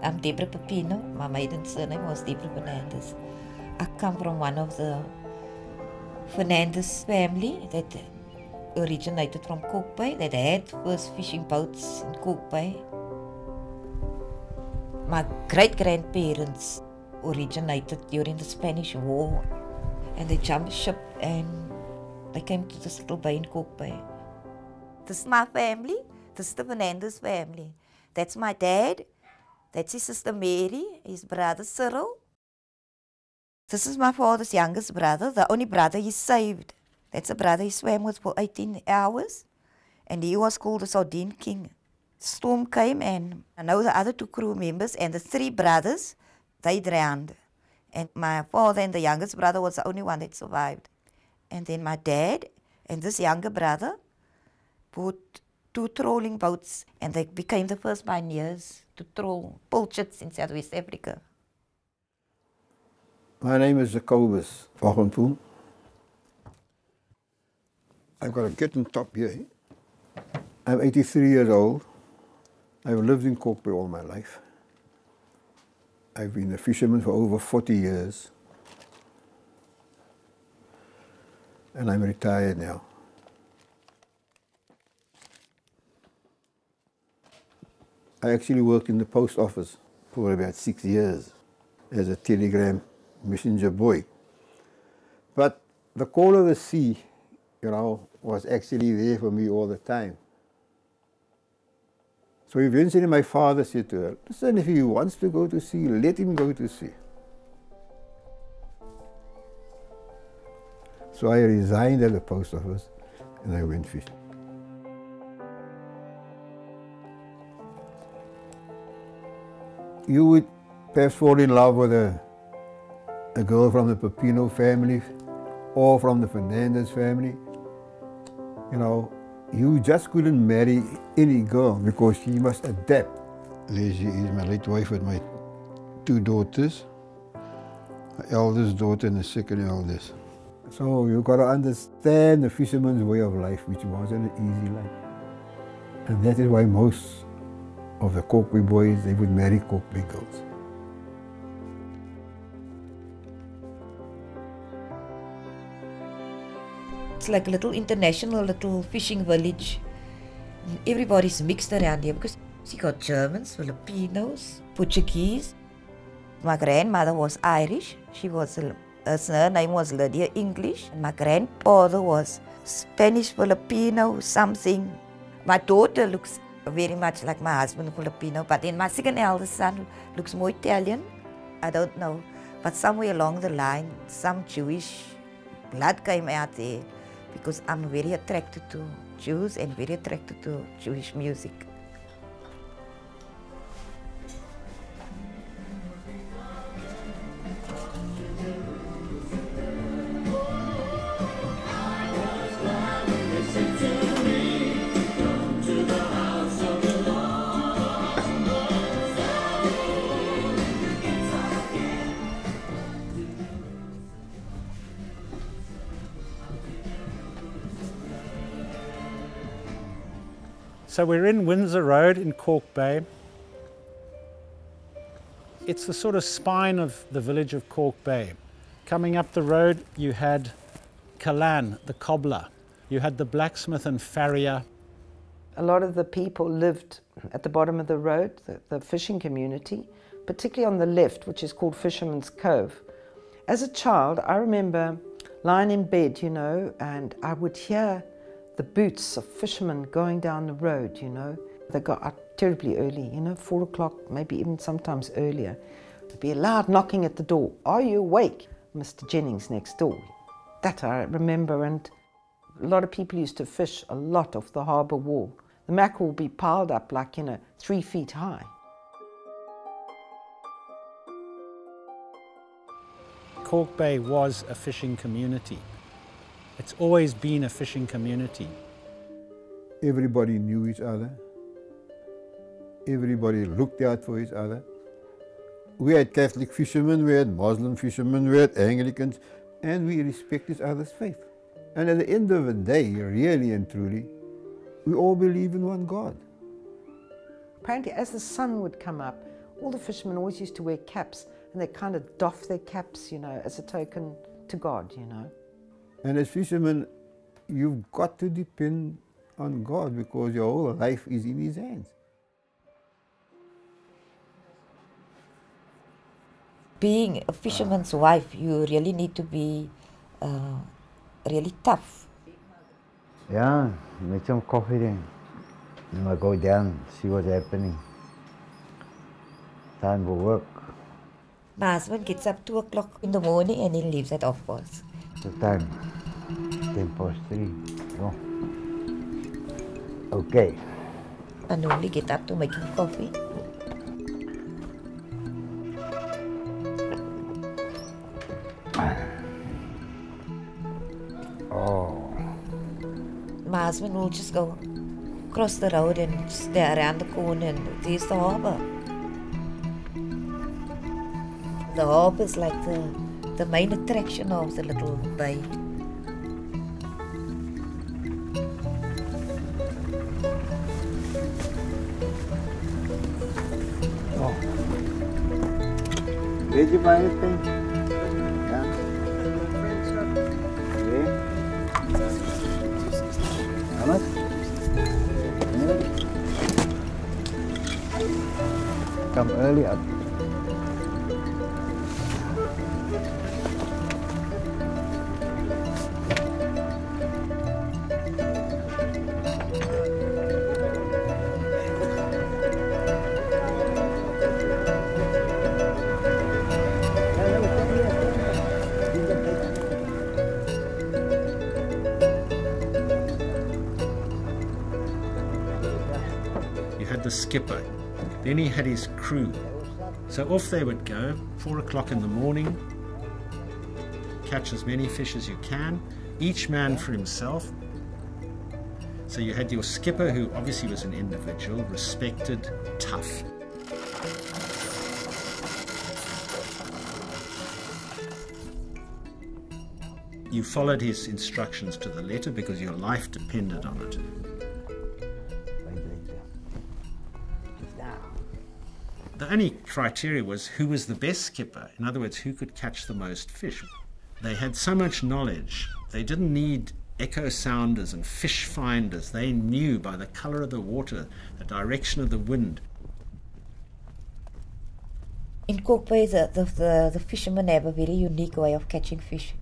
I'm Deborah Pepino. My maiden surname was Deborah Fernandez. I come from one of the Fernandez family that originated from Kalk Bay, that had first fishing boats in Kalk Bay. My great-grandparents originated during the Spanish War, and they jumped ship and they came to this little bay in Kalk Bay. This is my family. This is the Fernandez family. That's my dad. That's his sister Mary, his brother Cyril. This is my father's youngest brother, the only brother he saved. That's a brother he swam with for 18 hours, and he was called the Sardine King. Storm came, and I know the other two crew members and the three brothers, they drowned. And my father and the youngest brother was the only one that survived. And then my dad and this younger brother bought 2 trawling boats, and they became the first pioneers to trawl pilchards in Southwest Africa. My name is Jacobus Vagenpoel. I've got a kitten top here. I'm 83 years old. I've lived in Kalk Bay all my life. I've been a fisherman for over 40 years. And I'm retired now. I actually worked in the post office for about 6 years as a telegram messenger boy. But the call of the sea, you know, was actually there for me all the time. So eventually my father said to her, listen, if he wants to go to sea, let him go to sea. So I resigned at the post office and I went fishing. You would perhaps fall in love with a girl from the Pepino family or from the Fernandez family. You know, you just couldn't marry any girl because she must adapt. There she is, my late wife with my 2 daughters, my eldest daughter and the second eldest. So you got to understand the fisherman's way of life, which wasn't an easy life. And that is why most of the Kalk Bay boys, they would marry Kalk Bay girls. It's like a little international little fishing village. Everybody's mixed around here because you got Germans, Filipinos, Portuguese. My grandmother was Irish. Her name was Lydia English. And my grandfather was Spanish, Filipino, something. My daughter looks very much like my husband, Filipino, but then my second eldest son looks more Italian. I don't know, but somewhere along the line, some Jewish blood came out there because I'm very attracted to Jews and very attracted to Jewish music. So we're in Windsor Road in Kalk Bay. It's the sort of spine of the village of Kalk Bay. Coming up the road, you had Kalan, the cobbler. You had the blacksmith and farrier. A lot of the people lived at the bottom of the road, the fishing community, particularly on the left, which is called Fisherman's Cove. As a child, I remember lying in bed, you know, and I would hear the boots of fishermen going down the road, you know. They got out terribly early, you know, 4 o'clock, maybe even sometimes earlier. There'd be a loud knocking at the door. Are you awake? Mr. Jennings next door. That I remember, and a lot of people used to fish a lot off the harbour wall. The mackerel would be piled up like, you know, 3 feet high. Kalk Bay was a fishing community. It's always been a fishing community. Everybody knew each other. Everybody looked out for each other. We had Catholic fishermen, we had Muslim fishermen, we had Anglicans, and we respect each other's faith. And at the end of the day, really and truly, we all believe in one God. Apparently, as the sun would come up, all the fishermen always used to wear caps, and they kind of doff their caps, you know, as a token to God, you know. And as fishermen, you've got to depend on God because your whole life is in His hands. Being a fisherman's wife, you really need to be really tough. Yeah, make some coffee then. Then I go down, see what's happening. Time for work. My husband gets up 2 o'clock in the morning and he leaves at 3:30. The time, 3:10. Oh. Okay. I normally get up to making coffee. Oh. My husband will just go across the road and stare around the corner and there's the harbour. The harbour is like the main attraction of the little bay. Oh. Did you buy anything? Yeah. Yeah. How much? Yeah. Come early up. The skipper, then he had his crew, so off they would go 4 o'clock in the morning, catch as many fish as you can, each man for himself. So you had your skipper, who obviously was an individual, respected, tough. You followed his instructions to the letter because your life depended on it. The only criteria was who was the best skipper. In other words, who could catch the most fish. They had so much knowledge. They didn't need echo sounders and fish finders. They knew by the color of the water, the direction of the wind. In Kalk Bay, the fishermen have a very unique way of catching fish.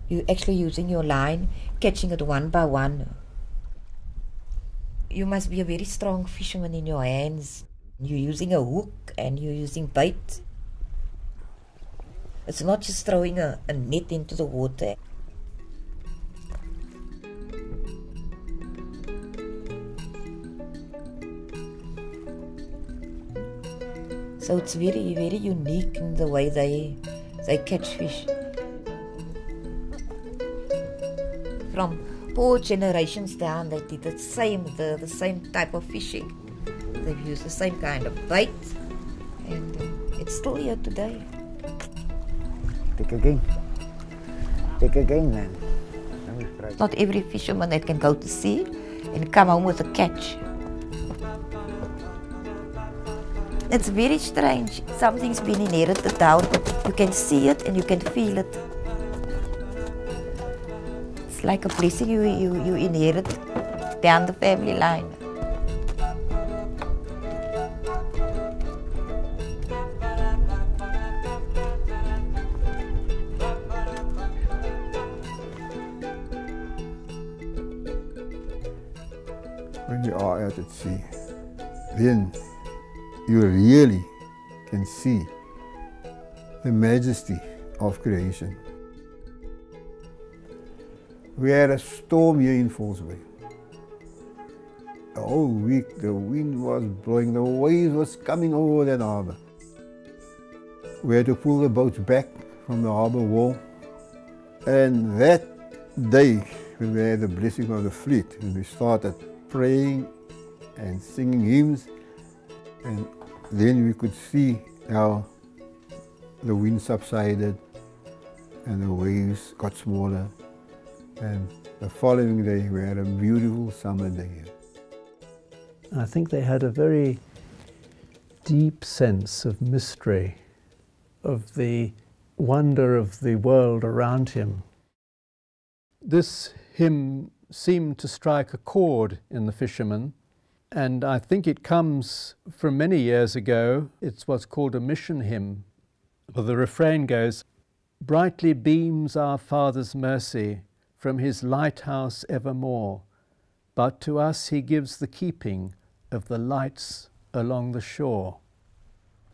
You're actually using your line, catching it one by one. You must be a very strong fisherman in your hands. You're using a hook and you're using bait. It's not just throwing a net into the water. So it's very, very unique in the way they catch fish. From 4 generations down, they did the same type of fishing. They've used the same kind of bait, and it's still here today. Take again. Take again, man. Not every fisherman that can go to sea and come home with a catch. It's very strange. Something's been inherited down. You can see it and you can feel it. It's like a blessing you inherit down the family line. When you are out at sea, then you really can see the majesty of creation. We had a storm here in Falls Bay. A whole week the wind was blowing, the waves was coming over that harbour. We had to pull the boats back from the harbour wall. And that day, when we had the blessing of the fleet, and we started praying and singing hymns, and then we could see how the wind subsided and the waves got smaller. And the following day we had a beautiful summer day here. I think they had a very deep sense of mystery, of the wonder of the world around him. This hymn seemed to strike a chord in the fishermen, and I think it comes from many years ago. It's what's called a mission hymn. Well, the refrain goes, "Brightly beams our Father's mercy from his lighthouse evermore, but to us he gives the keeping of the lights along the shore.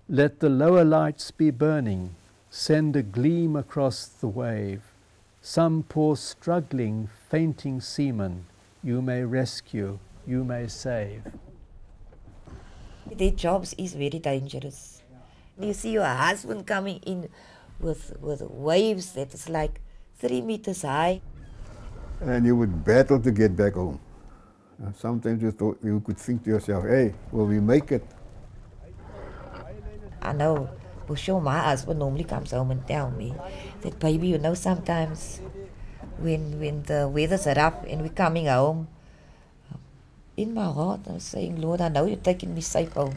Let the lower lights be burning, send a gleam across the wave. Some poor struggling, fainting seaman you may rescue, you may save." Their jobs is very dangerous. You see your husband coming in with waves that is like 3 meters high. And you would battle to get back home. And sometimes you could think to yourself, hey, will we make it? I know, for sure my husband normally comes home and tell me that, baby, you know, sometimes when the weather's rough and we're coming home, in my heart I was saying, Lord, I know you're taking me safe home.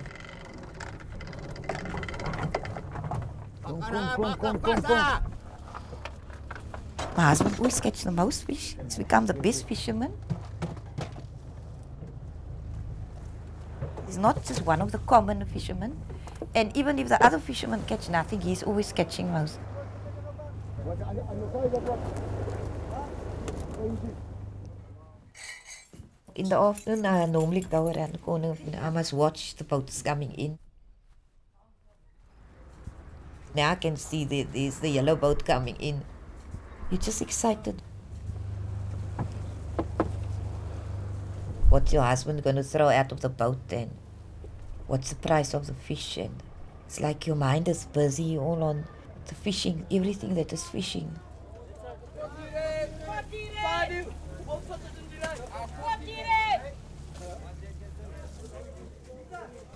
My husband always catches the most fish. He's become the best fisherman. He's not just one of the common fishermen. And even if the other fishermen catch nothing, he's always catching most. In the afternoon, I normally go around the corner. I must watch the boats coming in. Now I can see there's the yellow boat coming in. You're just excited. What's your husband going to throw out of the boat then? What's the price of the fish? And it's like your mind is busy all on the fishing, everything that is fishing.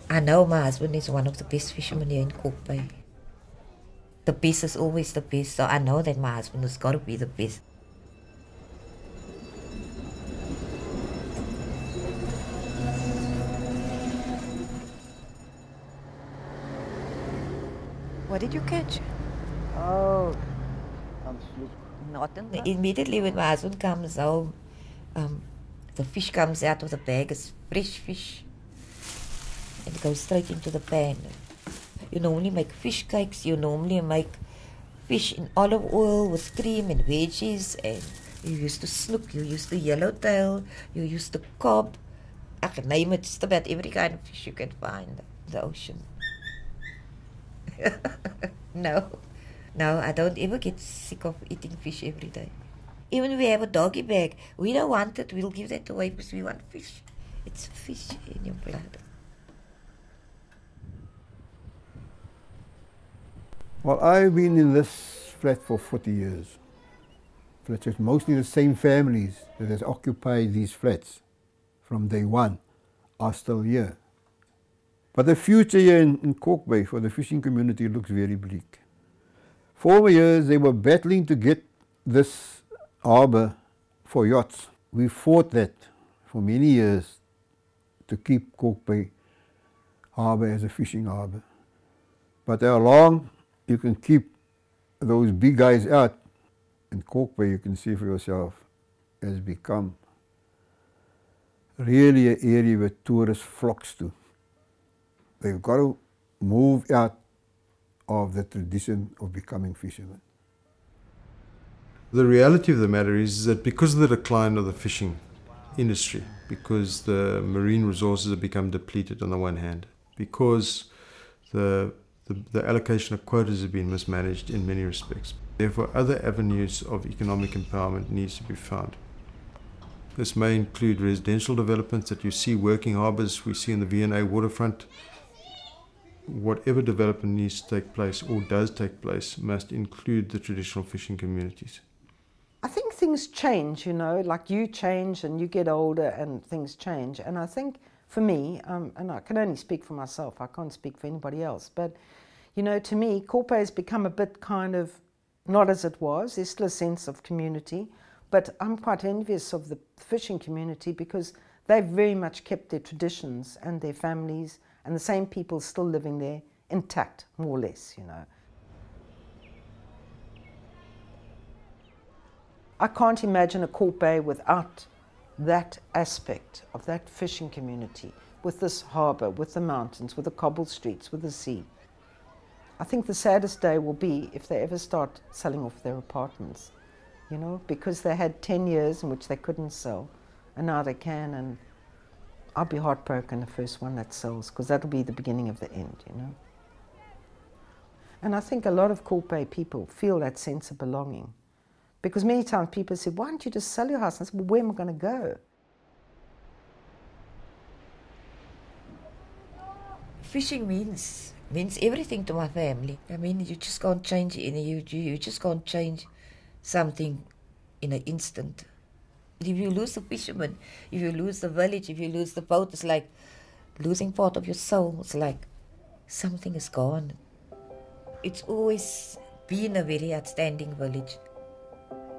I know my husband is one of the best fishermen here in Kalk Bay. The best is always the best, so I know that my husband has got to be the best. What did you catch? Oh, Nothing. Immediately when my husband comes home, the fish comes out of the bag, it's fresh fish, and it goes straight into the pan. You normally make fish cakes, you normally make fish in olive oil with cream and veggies, and you use the snook, you use the yellowtail, you use the cob. I can name it, just about every kind of fish you can find in the ocean. No, I don't ever get sick of eating fish every day. Even if we have a doggy bag, we don't want it, we'll give that away because we want fish. It's fish in your blood. Well, I've been in this flat for 40 years. It's mostly the same families that has occupied these flats from day one are still here. But the future here in Kalk Bay for the fishing community looks very bleak. Former years they were battling to get this harbour for yachts. We fought that for many years to keep Kalk Bay harbour as a fishing harbour. But how long you can keep those big guys out, and Kalk Bay, you can see for yourself, has become really an area where tourists flocks to. They've got to move out of the tradition of becoming fishermen. The reality of the matter is that because of the decline of the fishing industry, because the marine resources have become depleted on the one hand, because the allocation of quotas have been mismanaged in many respects. Therefore, other avenues of economic empowerment needs to be found. This may include residential developments that you see, working harbours we see in the V&A waterfront. Whatever development needs to take place or does take place must include the traditional fishing communities. I think things change, you know, like you change and you get older and things change. And I think for me, and I can only speak for myself, I can't speak for anybody else, but, you know, to me, Kalk Bay has become a bit kind of not as it was. There's still a sense of community, but I'm quite envious of the fishing community because they've very much kept their traditions and their families and the same people still living there intact, more or less, you know. I can't imagine a Kalk Bay without that aspect of that fishing community, with this harbour, with the mountains, with the cobbled streets, with the sea. I think the saddest day will be if they ever start selling off their apartments, you know, because they had 10 years in which they couldn't sell, and now they can, and I'll be heartbroken the first one that sells, because that'll be the beginning of the end, you know. And I think a lot of Kalk Bay people feel that sense of belonging, because many times people say, why don't you just sell your house? And I say, well, where am I going to go? Fishing means everything to my family. I mean, you just can't change it. You just can't change something in an instant. If you lose the fisherman, if you lose the village, if you lose the boat, it's like losing part of your soul. It's like something is gone. It's always been a very outstanding village.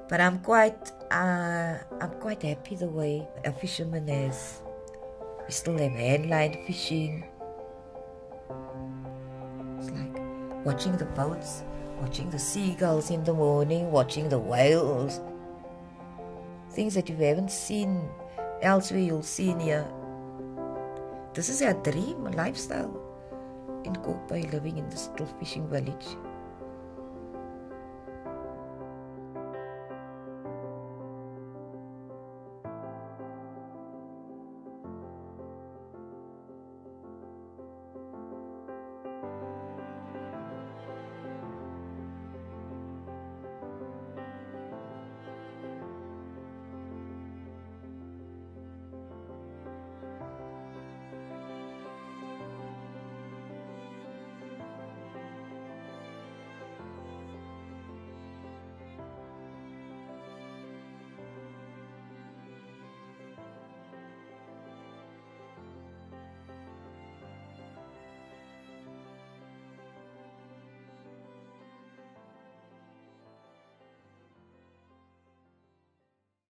But I'm quite happy the way a fisherman is. We still have handline fishing. It's like watching the boats, watching the seagulls in the morning, watching the whales. Things that you haven't seen elsewhere, you'll see in here. This is our dream, a lifestyle in Kalk Bay, living in this little fishing village.